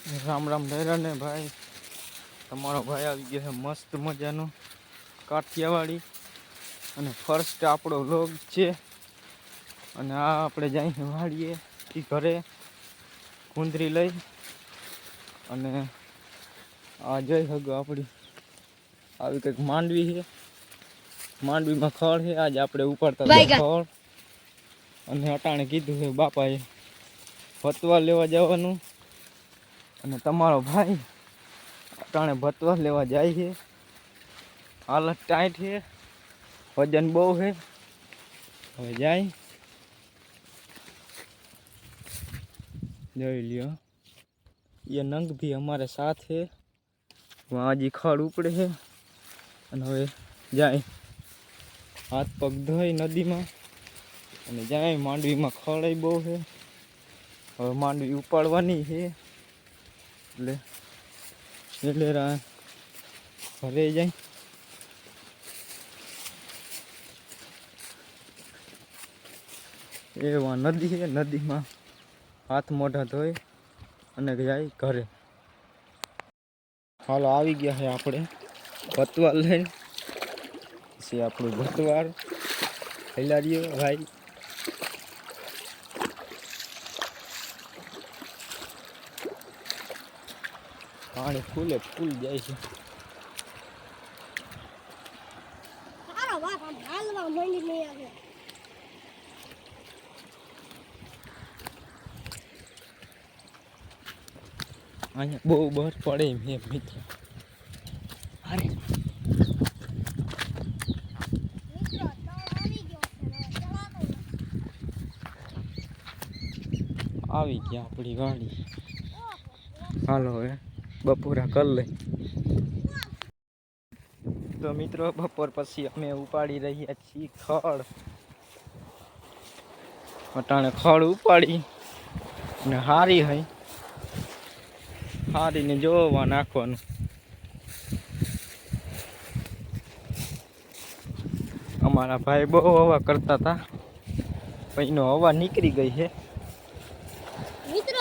રામ રામ ડેરા ને ભાઈ, તમારો ભાઈ આવી ગયો છે મસ્ત મજાનો કાઠિયાવાડી અને ફર્સ્ટ આપણો વ્લોગ છે. અને આ આપણે જઈને વાળીએ એ ઘરે કુંદરી લઈ અને આ જઈ હગો આપણી આવી કંઈક માંડવી છે. માંડવીમાં ખડ છે, આજે આપણે ઉપાડતા ખડ. અને અટાણે કીધું છે બાપાએ ભતવા લેવા જવાનું. અને તમારો ભાઈ અટાણે ભતવા લેવા જાય છે. હાલત ટાઈટ છે, વજન બહુ છે. હવે જાય જોઈ લ્યો. ये नंग भी हमारे साथ है. वहाँ जी खड़ उपड़े है અને હવે જાય હાથ પગ ધોઈ નદીમાં અને જાય. માંડવીમાં ખડ બહુ છે. હવે માંડવી ઉપાડવાની છે એટલે ઘરે જાય. એવા નદી છે, નદીમાં હાથ મોઢા ધોઈ અને જાય ઘરે. હાલો આવી ગયા છે આપણે ભતવાર લઈને. પછી આપણું ભતવાર ફેલારીએ ભાઈ. પાણી ફૂલે ફૂલ જાય છે. અહીંયા બહુ બરફ પડે મેં મિત્ર. અરે આવી ગયા આપણી ગાડી. હાલો હવે બપોરા કરી લઈ. તો મિત્રો બપોર પછી અમે ઉપાડી રહ્યા છીએ ખડ. અટાણે ખડ ઉપાડી ને હારી હઈ હારીને જોવા નાખવાનું. અમારા ભાઈ બહુ હવા કરતા હતા, એનો હવા નીકળી ગઈ છે. મિત્રો